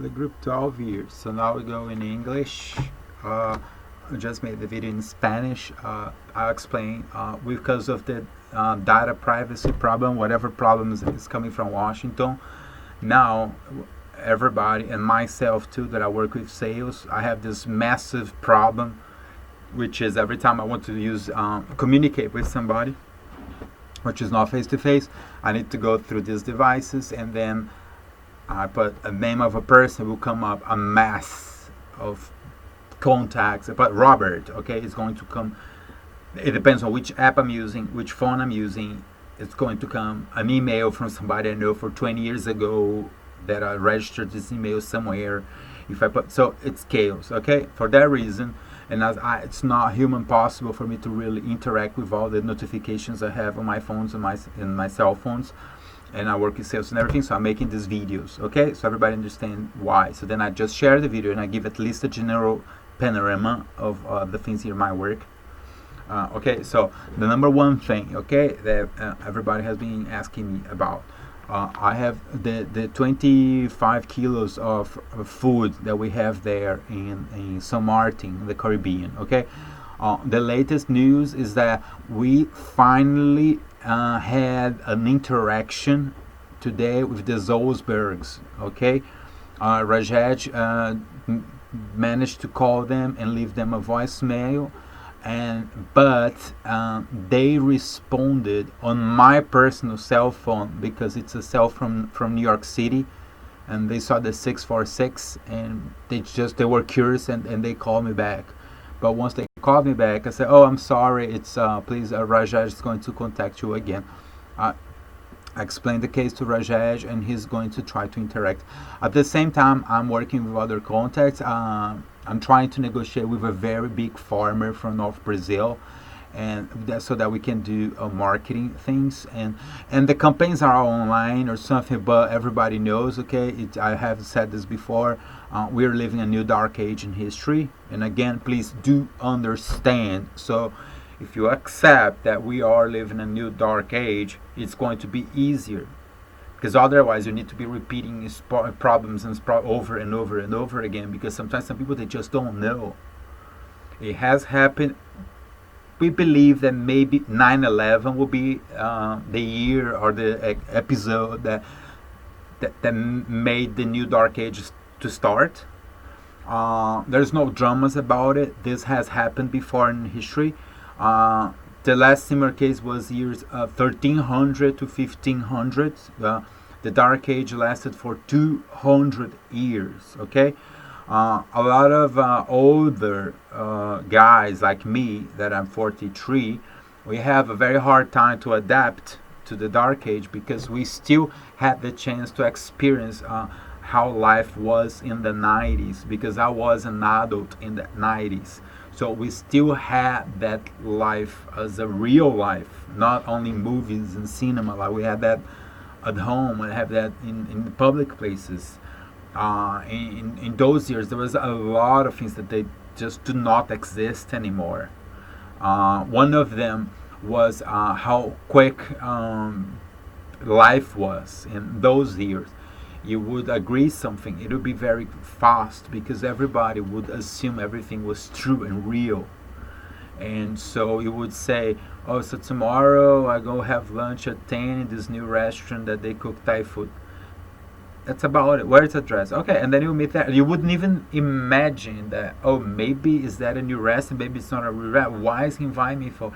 LEGroup 12 years. So now we go in English. I just made the video in Spanish. I'll explain because of the data privacy problem, whatever problems is coming from Washington. Now everybody, and myself too, that I work with sales, I have this massive problem, which is every time I want to use communicate with somebody, which is not face to face, I need to go through these devices, and then I put a name of a person, will come up a mass of contacts. But Robert, okay, is going to come. It depends on which app I'm using, which phone I'm using. It's going to come an email from somebody I know for 20 years ago that I registered this email somewhere. If I put, so it's chaos, okay? For that reason, and it's not human possible for me to really interact with all the notifications I have on my phones and my cell phones. And I work with sales and everything, so I'm making these videos, okay? So everybody understand why. So then I just share the video and I give at least a general panorama of the things in my work. Okay, so the number one thing, okay, that everybody has been asking me about. I have the 25 kilos of food that we have there in St. Martin, the Caribbean, okay? The latest news is that we finally had an interaction today with the Zolsbergs, okay? Rajaj managed to call them and leave them a voicemail, but they responded on my personal cell phone because it's a cell from New York City, and they saw the 646 and they were curious and they called me back. But once they called me back, I said, "Oh, I'm sorry. It's please, Rajaj is going to contact you again." I explained the case to Rajaj, and he's going to try to interact. At the same time, I'm working with other contacts. I'm trying to negotiate with a very big farmer from North Brazil, and so that we can do marketing things. And the campaigns are online or something, but everybody knows, okay, I have said this before, we're living a new dark age in history. And again, please do understand. So if you accept that we are living a new dark age, it's going to be easier. Because otherwise you need to be repeating problems over and over and over again, because sometimes some people, they just don't know. It has happened. We believe that maybe 9/11 will be the year or the episode that made the new dark age to start. There's no dramas about it. This has happened before in history. The last similar case was years 1300 to 1500. The dark age lasted for 200 years, okay? A lot of older guys like me, that I'm 43, we have a very hard time to adapt to the dark age, because we still had the chance to experience how life was in the 90s, because I was an adult in the 90s. So we still had that life as a real life, not only movies and cinema. Like we had that at home, and have that in public places. In those years, there was a lot of things that they just do not exist anymore. One of them was how quick life was in those years. You would agree something, it would be very fast, because everybody would assume everything was true and real. And so you would say, "Oh, so tomorrow I go have lunch at 10 in this new restaurant that they cook Thai food." That's about it. Where's the address? Okay, and then you meet there. You wouldn't even imagine that, oh, maybe is that a new restaurant? Maybe it's not a real restaurant. Why is he inviting me for?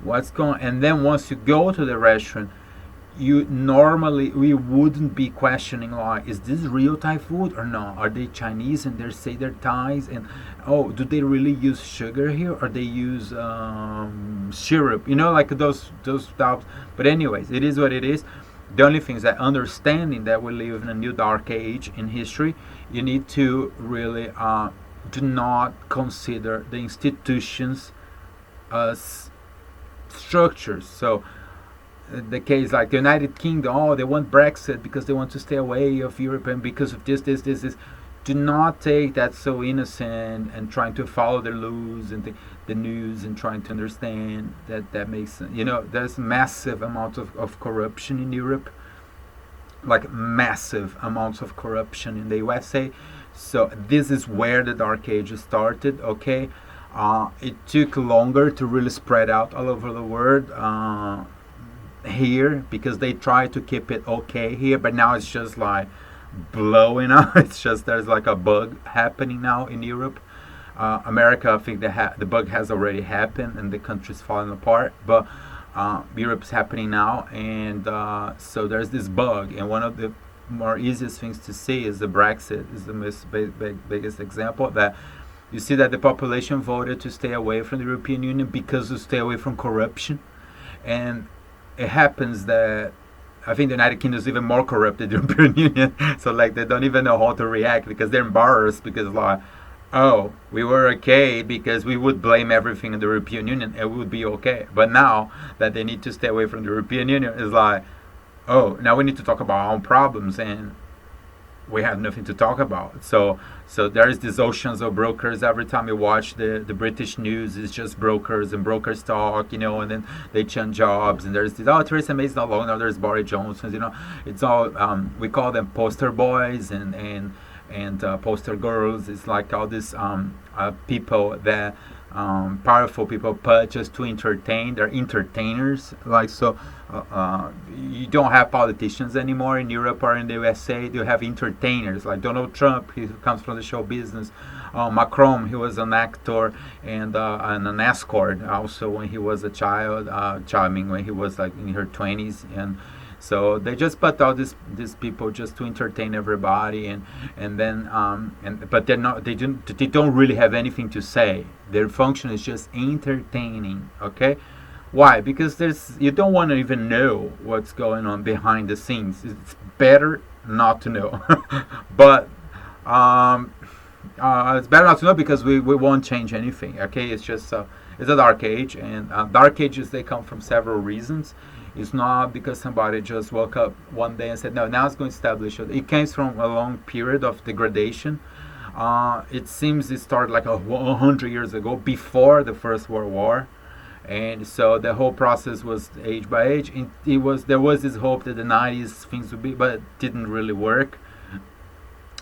What's going on? And then once you go to the restaurant, we wouldn't be questioning, like, is this real Thai food or no? Are they Chinese and they say they're Thais? And oh, do they really use sugar here, or they use syrup? You know, like those doubts. But anyways, it is what it is. The only thing is that understanding that we live in a new dark age in history, you need to really do not consider the institutions as structures. So the case like the United Kingdom, oh, they want Brexit because they want to stay away of Europe, and because of this. Do not take that so innocent and trying to follow the rules and the news and trying to understand that makes sense. You know, there's massive amount of corruption in Europe. like massive amounts of corruption in the USA. So this is where the dark age started. Okay, it took longer to really spread out all over the world here, because they tried to keep it okay here, but now it's just like blowing up. It's just there's like a bug happening now in Europe. America, I think the bug has already happened and the country's falling apart, but Europe's happening now, and so there's this bug. And one of the more easiest things to see is the Brexit is the most biggest example, that you see that the population voted to stay away from the European Union because to stay away from corruption. And it happens that I think the United Kingdom is even more corrupt than the European Union. So like they don't even know how to react, because they're embarrassed, because like, oh, we were okay because we would blame everything in the European Union, it would be okay. But now that they need to stay away from the European Union, it's like, oh, now we need to talk about our own problems, and we have nothing to talk about. So there is these oceans of brokers. Every time you watch the British news, it's just brokers and brokers talk, and then they change jobs, and there's this, oh, Theresa May's not long now, there's Boris Johnson, it's all, we call them poster boys and poster girls. It's like all these people that powerful people put just to entertain. They're entertainers. Like, so you don't have politicians anymore in Europe or in the USA. You have entertainers like Donald Trump. He comes from the show business. Macron, he was an actor and an escort also when he was a child. When he was like in her 20s. And so they just put all these people just to entertain everybody, and then but they don't really have anything to say. Their function is just entertaining. Okay, why? Because you don't want to even know what's going on behind the scenes. It's better not to know. But it's better not to know, because we won't change anything. Okay, it's just it's a dark age, and dark ages, they come from several reasons. It's not because somebody just woke up one day and said, no, now it's going to establish it. It came from a long period of degradation. It seems it started like 100 years ago, before the First World War. And so the whole process was age by age. There was this hope that the 90s things would be, but it didn't really work.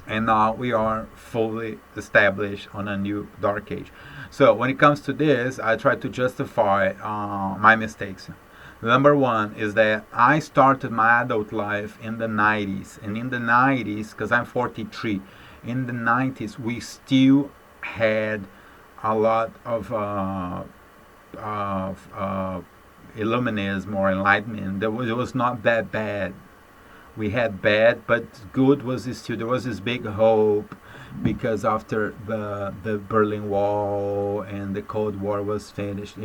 And now we are fully established on a new dark age. So when it comes to this, I try to justify my mistakes. Number one is that I started my adult life in the 90s. And in the 90s, because I'm 43, in the 90s, we still had a lot of illuminism or enlightenment. It was not that bad. We had bad, but good was still, there was this big hope, because after the Berlin Wall and the Cold War was finished,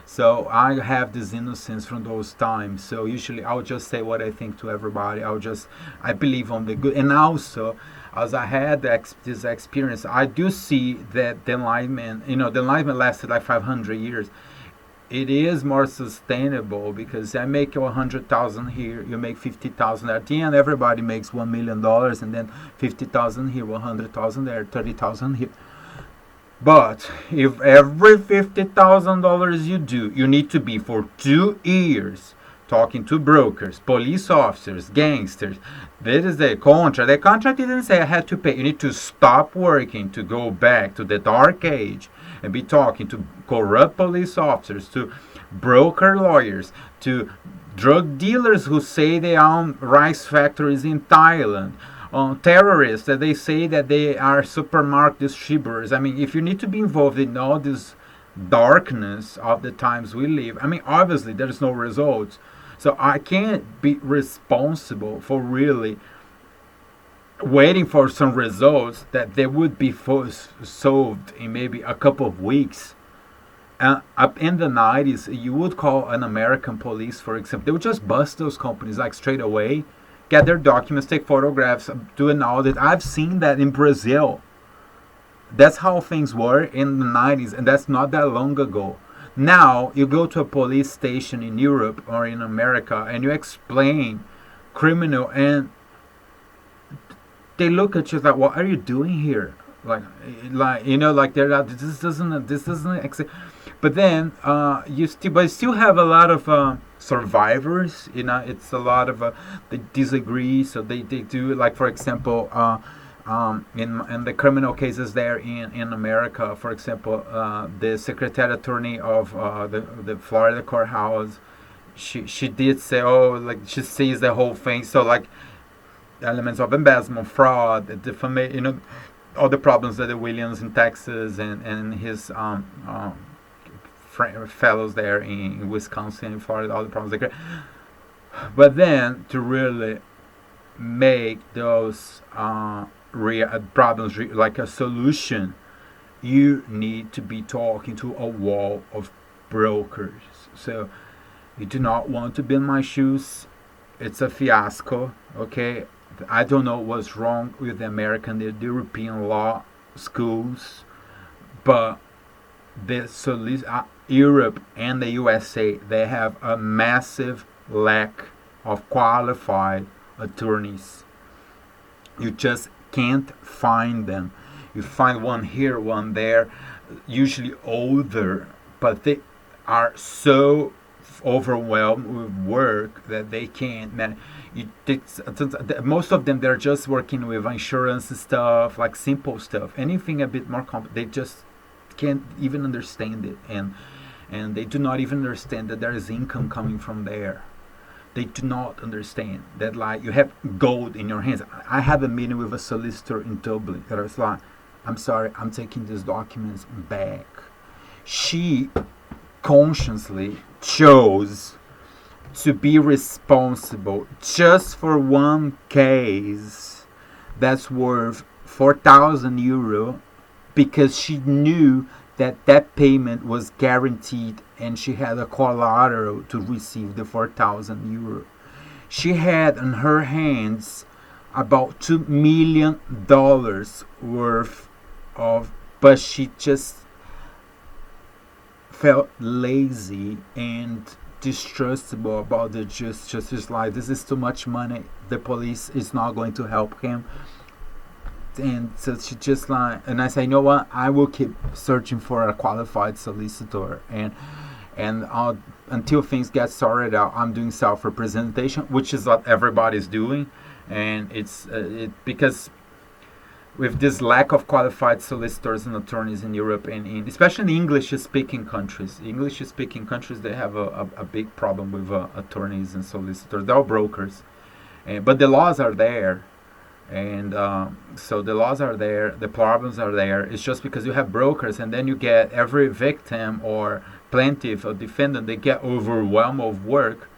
so I have this innocence from those times. So usually I'll just say what I think to everybody. I believe on the good. And also, as I had this experience, I do see that the Enlightenment lasted like 500 years. It is more sustainable, because I make 100,000 here, you make 50,000 at the end. Everybody makes $1 million, and then 50,000 here, 100,000 there, 30,000 here. But if every $50,000 you do, you need to be for 2 years talking to brokers, police officers, gangsters. This is the contract. The contract didn't say I had to pay. You need to stop working to go back to the dark age and be talking to corrupt police officers, to broker lawyers, to drug dealers who say they own rice factories in Thailand, terrorists that they say that they are supermarket distributors. I mean, if you need to be involved in all this darkness of the times we live, I mean, obviously there's no results. So I can't be responsible for really waiting for some results that they would be solved in maybe a couple of weeks. Up in the 90s, you would call an American police, for example. They would just bust those companies like straight away, get their documents, take photographs, do an audit. I've seen that in Brazil. That's how things were in the 90s, and that's not that long ago. Now, you go to a police station in Europe or in America, and you explain criminal, and they look at you like, what are you doing here? Like they're not, this doesn't exist. But then you still have a lot of survivors. It's a lot of they disagree, so they do, like, for example, in the criminal cases there in America, for example, the secretary attorney of the Florida courthouse, she did say, oh, like, she sees the whole thing, so, like, elements of embezzlement, fraud, defamation, all the problems that the Williams in Texas and his fellows there in Wisconsin and Florida, all the problems they create. But then to really make those problems like a solution, you need to be talking to a wall of brokers. So you do not want to be in my shoes. It's a fiasco, okay? I don't know what's wrong with the American, the European law schools, but Europe and the USA, they have a massive lack of qualified attorneys. You just can't find them. You find one here, one there, usually older, but they are so overwhelmed with work that they can't manage. Most of them, they're just working with insurance stuff, like simple stuff. Anything a bit more complex, they just can't even understand it, and they do not even understand that there is income coming from there. They do not understand that, like, you have gold in your hands. I had a meeting with a solicitor in Dublin that was like, I'm sorry, I'm taking these documents back. She consciously chose to be responsible just for one case that's worth 4,000 euro, because she knew that payment was guaranteed and she had a collateral to receive the 4,000 euro. She had in her hands about $2 million worth of, but she just felt lazy and distrustable about the justice. Just like, this is too much money, the police is not going to help him. And so she just like, and I say, you know what, I will keep searching for a qualified solicitor, and until things get sorted out, I'm doing self-representation, which is what everybody's doing. And it's because with this lack of qualified solicitors and attorneys in Europe, and especially in English-speaking countries, they have a big problem with attorneys and solicitors. They're all brokers, but the laws are there. And so the laws are there, the problems are there. It's just because you have brokers, and then you get every victim or plaintiff or defendant, they get overwhelmed of work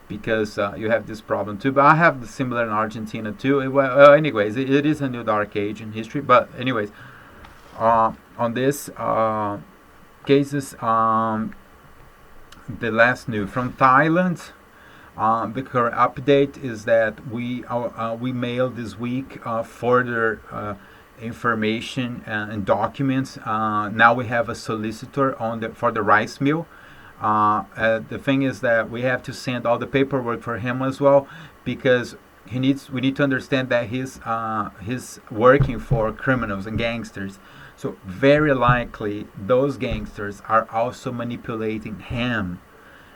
because you have this problem too. But I have the similar in Argentina too. Well, anyways, it is a new dark age in history. But anyways, on this cases, the last news from Thailand. The current update is that we mailed this week further information and documents. Now we have a solicitor for the rice mill. The thing is that we have to send all the paperwork for him as well, because we need to understand that he's working for criminals and gangsters. So very likely those gangsters are also manipulating him.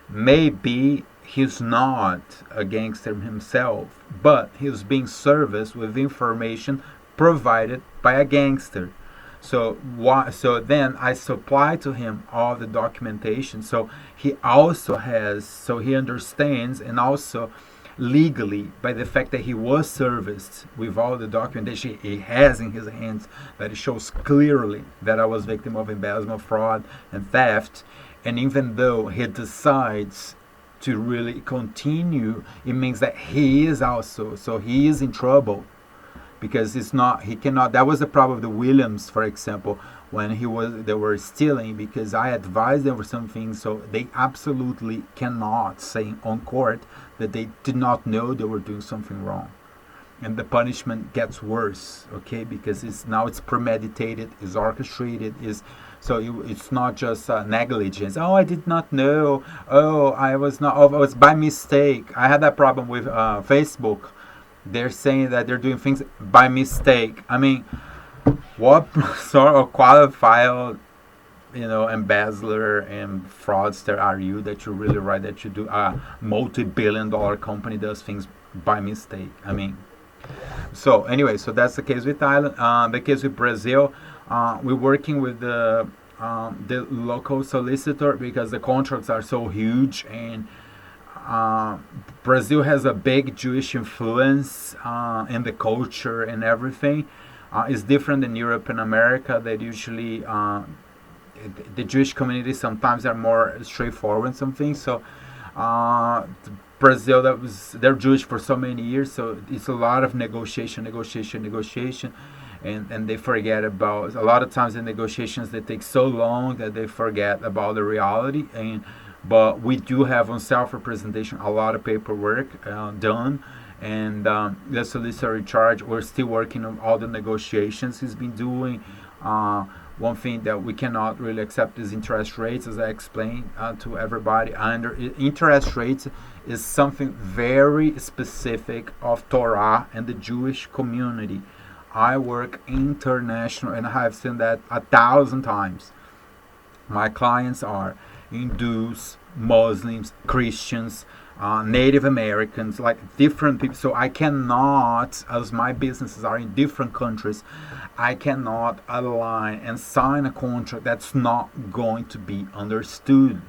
Maybe he's not a gangster himself, but he's being serviced with information provided by a gangster. So then I supply to him all the documentation. So he understands, and also legally, by the fact that he was serviced with all the documentation he has in his hands, that it shows clearly that I was victim of embezzlement, fraud, and theft. And even though he decides to really continue, it means that he is in trouble, because he cannot. That was the problem of the Williams, for example, when they were stealing, because I advised them for something, so they absolutely cannot say on court that they did not know they were doing something wrong. And the punishment gets worse, okay, because it's premeditated, it's orchestrated, so it's not just negligence. Oh, I did not know. Oh, I was by mistake. I had that problem with Facebook. They're saying that they're doing things by mistake. I mean, what sort of qualified embezzler and fraudster are you, that you really write that you do a multi-billion-dollar company does things by mistake? I mean, so anyway, so that's the case with Thailand. The case with Brazil, we're working with the local solicitor because the contracts are so huge, and Brazil has a big Jewish influence in the culture and everything. It's different in Europe and America. That usually the Jewish community sometimes are more straightforward in some things. So Brazil, they're Jewish for so many years, so it's a lot of negotiation, and they forget about, a lot of times the negotiations, they take so long that they forget about the reality. But we do have on self-representation a lot of paperwork done, and the solicitor in charge, we're still working on all the negotiations he's been doing. One thing that we cannot really accept is interest rates, as I explained to everybody. Interest rates is something very specific of Torah and the Jewish community. I work international, and I have seen that 1,000 times. My clients are Hindus, Muslims, Christians, Native Americans, like different people. So I cannot, as my businesses are in different countries, I cannot align and sign a contract that's not going to be understood.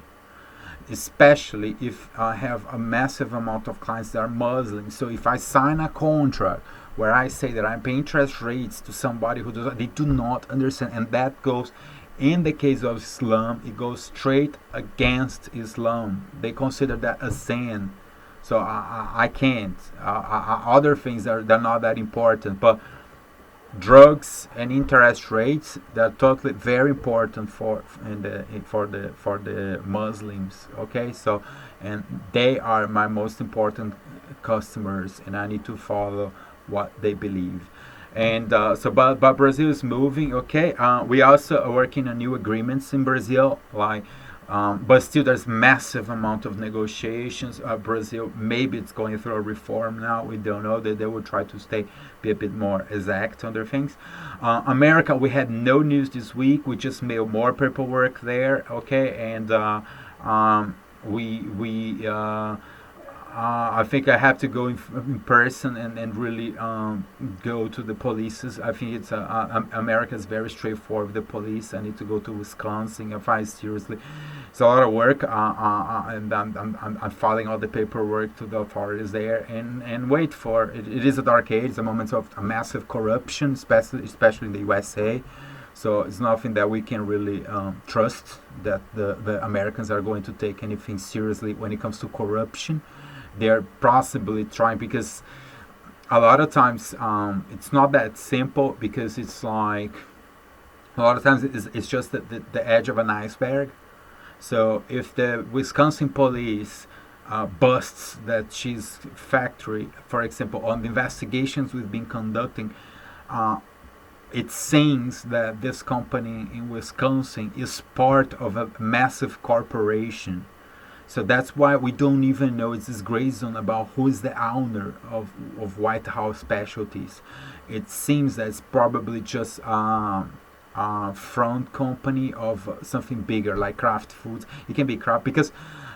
Especially if I have a massive amount of clients that are Muslims. So if I sign a contract where I say that I'm paying interest rates to somebody who does, they do not understand, and that goes, in the case of Islam, it goes straight against Islam. They consider that a sin. So I can't. Other things they're not that important, but drugs and interest rates, they're totally very important for the Muslims. Okay, so, and they are my most important customers, and I need to follow what they believe. And but Brazil is moving. Okay, we also are working on new agreements in Brazil, like but still there's massive amount of negotiations. Brazil, maybe it's going through a reform now, we don't know, that they will try to be a bit more exact on their things. America, we had no news this week, we just mailed more paperwork there. Okay, and I think I have to go in person and really go to the polices. I think it's America is very straightforward with the police. I need to go to Wisconsin. I find it seriously. It's a lot of work, and I'm filing all the paperwork to the authorities there, and wait for it. It is a dark age. It's a moment of a massive corruption, especially in the USA. So it's nothing that we can really trust that the Americans are going to take anything seriously when it comes to corruption. They're possibly trying, because a lot of times it's not that simple, because it's like a lot of times it's just the edge of an iceberg. So if the Wisconsin police busts that cheese factory, for example, on the investigations we've been conducting, it seems that this company in Wisconsin is part of a massive corporation. So that's why we don't even know, it's this gray zone about who is the owner of White House Specialties. It seems that it's probably just front company of something bigger, like Kraft Foods. It can be Kraft, because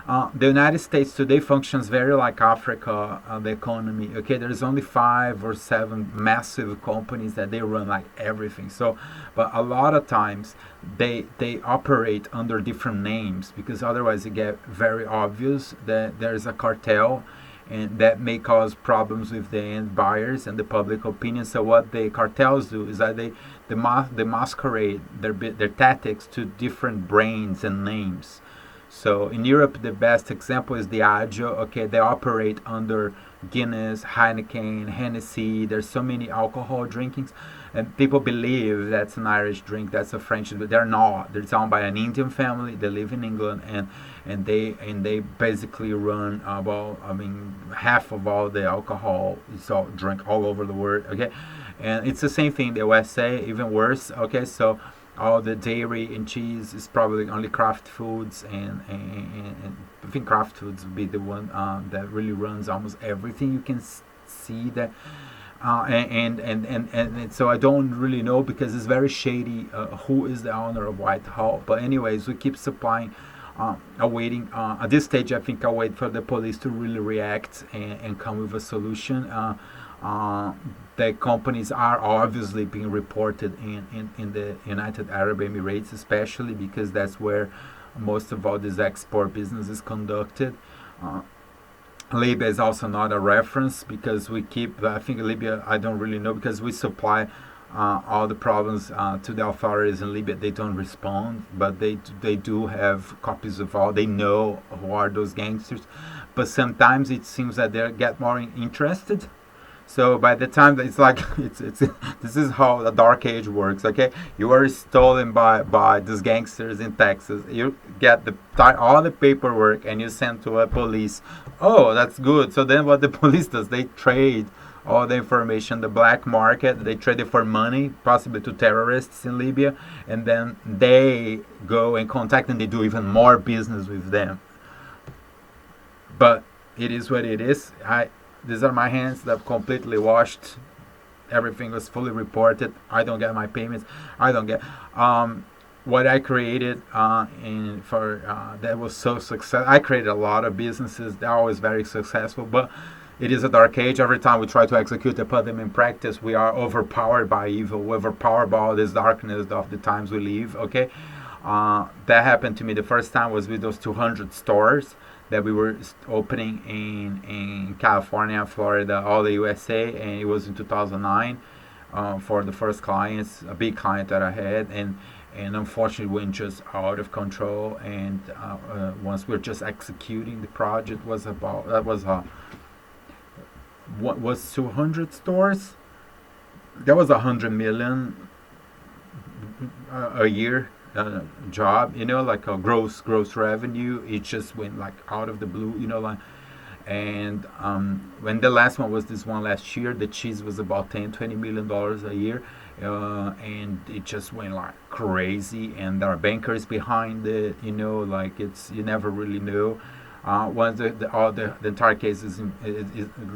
the United States today functions very like Africa, the economy. Okay, there's only 5 or 7 massive companies that they run like everything. So, but a lot of times they operate under different names, because otherwise it get very obvious that there's a cartel, and that may cause problems with the end buyers and the public opinion. So what the cartels do is that they masquerade their tactics to different brands and names. So in Europe, the best example is Diageo. Okay, they operate under Guinness, Heineken, Hennessy. There's so many alcohol drinkings, and people believe that's an Irish drink, that's a French, but they're not. They're owned by an Indian family. They live in England, and they basically run about, I mean, half of all the alcohol is all drink all over the world. Okay, and it's the same thing in the USA, even worse. Okay, so all the dairy and cheese is probably only Kraft Foods, and I think Kraft Foods would be the one that really runs almost everything. You can see that And so I don't really know, because it's very shady who is the owner of Whitehall. But anyways, we keep supplying, awaiting. At this stage, I think I'll wait for the police to really react and come with a solution. The companies are obviously being reported in the United Arab Emirates, especially because that's where most of all this export business is conducted. Libya is also not a reference, because we keep, I think Libya, I don't really know, because we supply all the problems to the authorities in Libya. They don't respond, but they do have copies of all. They know who are those gangsters, but sometimes it seems that they get more interested. So by the time it's like it's this is how the dark age works. Okay, you are stolen by these gangsters in Texas. You get all the paperwork and you send to a police. Oh, that's good. So then what the police does? They trade all the information, the black market. They trade it for money, possibly to terrorists in Libya, and then they go and contact and they do even more business with them. But it is what it is. These are my hands that have completely washed. Everything was fully reported. I don't get my payments. I don't get what I created that was so successful. I created a lot of businesses. They're always very successful, but it is a dark age. Every time we try to execute and put them in practice, we are overpowered by evil. We're overpowered by all this darkness of the times we live. Okay, that happened to me. The first time was with those 200 stores that we were opening in California, Florida, all the USA, and it was in 2009 for the first clients, a big client that I had, and unfortunately went just out of control. And once we're just executing the project, was 200 stores. That was 100 million a year. Job, like a gross revenue. It just went like out of the blue, and when the last one was this one last year, the cheese was about $20 million a year, and it just went like crazy, and there are bankers behind it, it's, you never really know. Once the entire case is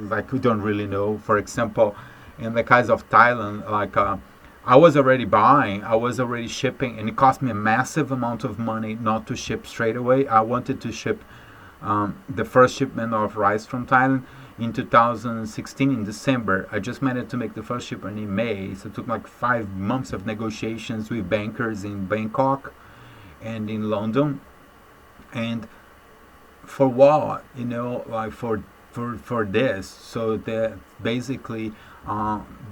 like, we don't really know. For example, in the case of Thailand, like I was already buying, I was already shipping, and it cost me a massive amount of money not to ship straight away. I wanted to ship the first shipment of rice from Thailand in 2016 in December. I just managed to make the first shipment in May, so it took like 5 months of negotiations with bankers in Bangkok and in London. And for what? Like for this. So that basically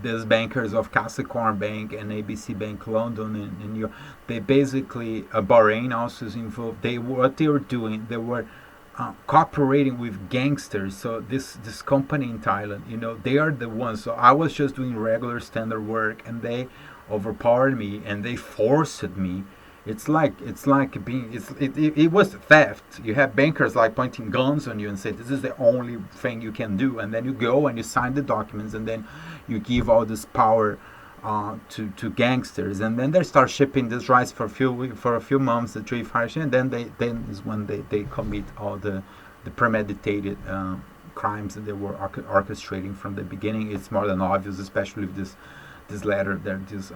these bankers of Capricorn Bank and ABC Bank London and New York, they basically, Bahrain also is involved. What they were doing, they were cooperating with gangsters. So this company in Thailand, they are the ones. So I was just doing regular standard work, and they overpowered me and they forced me. It was theft. You have bankers like pointing guns on you and say, this is the only thing you can do, and then you go and you sign the documents, and then you give all this power to gangsters, and then they start shipping this rice for a few months, the 3-5, and then is when they commit all the premeditated crimes that they were orchestrating from the beginning. It's more than obvious, especially with this letter that this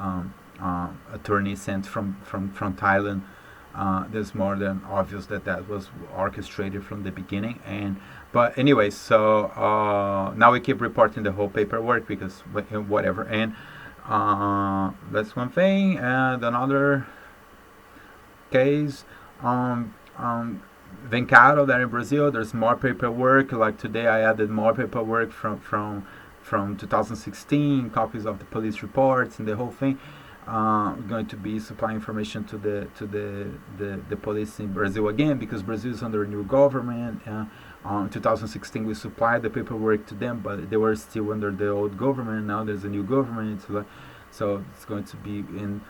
attorney sent from Thailand. There's more than obvious that was orchestrated from the beginning. But anyway, so now we keep reporting the whole paperwork, because whatever. And that's one thing. And another case, Vencaro there in Brazil, there's more paperwork. Like today I added more paperwork from 2016, copies of the police reports and the whole thing. We're going to be supplying information to the police in Brazil again, because Brazil is under a new government. In 2016 we supplied the paperwork to them, but they were still under the old government. Now there's a new government, so it's going to be in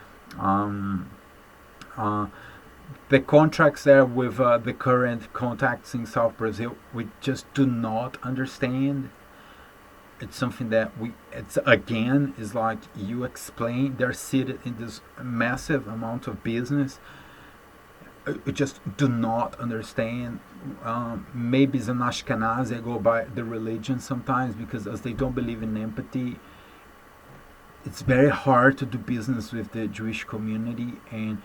the contracts there with the current contacts in South Brazil. We just do not understand. It's something that is like you explain, they're seated in this massive amount of business. We just do not understand. Maybe it's an Ashkenazi, I go by the religion sometimes, because as they don't believe in empathy, it's very hard to do business with the Jewish community, and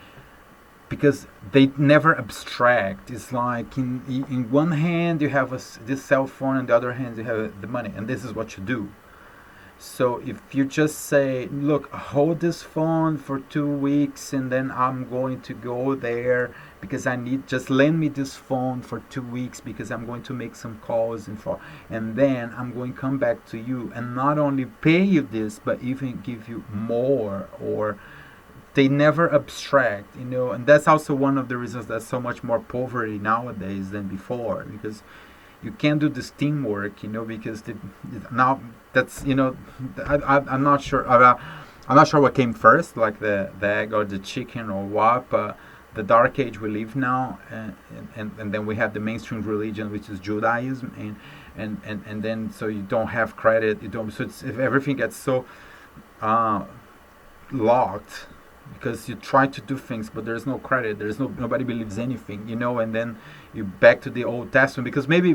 because they never abstract. It's like in one hand you have this cell phone, and the other hand you have the money, and this is what you do. So if you just say, look, hold this phone for 2 weeks, and then I'm going to go there because I need, just lend me this phone for 2 weeks because I'm going to make some calls, and then I'm going to come back to you and not only pay you this, but even give you more. Or they never abstract, and that's also one of the reasons there's so much more poverty nowadays than before, because you can't do this teamwork, because now that's, I'm not sure. I'm not sure what came first, like the egg or the chicken or what. But the dark age we live now, and then we have the mainstream religion, which is Judaism, and then so you don't have credit. You don't. So if everything gets so locked, because you try to do things, but there's no credit. Nobody believes anything, and then you back to the Old Testament, because maybe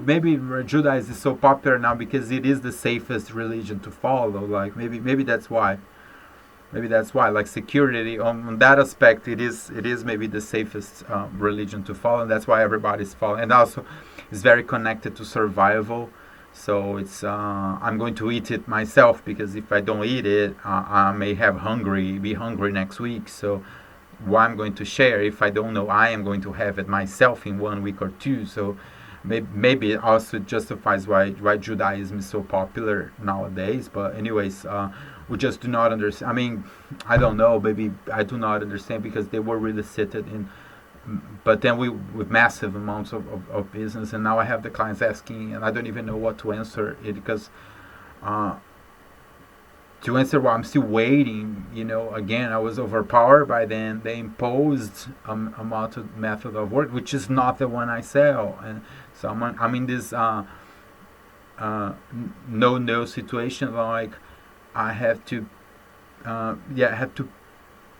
Judaism is so popular now because it is the safest religion to follow. Like maybe that's why. Maybe that's why, like security on that aspect, it is maybe the safest religion to follow, and that's why everybody's following. And also, it's very connected to survival. So it's I'm going to eat it myself, because if I don't eat it, I may be hungry next week. So why I'm going to share if I don't know I am going to have it myself in 1 week or two? So maybe it also justifies why Judaism is so popular nowadays. But anyways, we just do not understand. I mean, I don't know. Maybe I do not understand, because they were really seated in. But then with massive amounts of business, and now I have the clients asking, and I don't even know what to answer it, because to answer what I'm still waiting, again, I was overpowered by them. They imposed a method of work which is not the one I sell, and so I'm in this no situation. Like I have to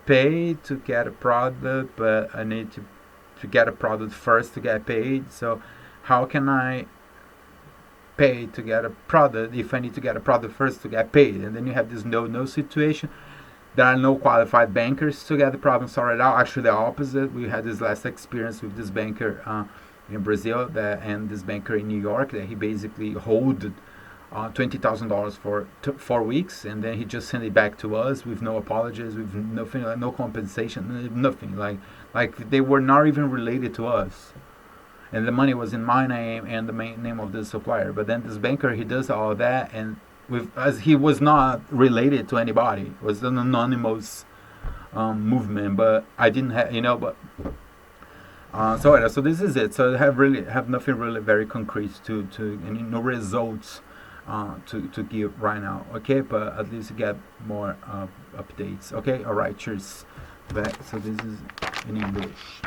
pay to get a product, but I need to get a product first to get paid. So how can I pay to get a product if I need to get a product first to get paid? And then you have this no situation. There are no qualified bankers to get the problem sorted out. Actually, the opposite. We had this last experience with this banker in Brazil and this banker in New York, that he basically holded $20,000 for 4 weeks, and then he just sent it back to us with no apologies, with nothing, like no compensation, nothing. Like they were not even related to us, and the money was in my name and the main name of the supplier. But then this banker, he does all that, and as he was not related to anybody, it was an anonymous movement. But I didn't have, but. So this is it. So I have nothing really very concrete to and no results to give right now. Okay, but at least you get more updates. Okay, all right, cheers. So this is in English.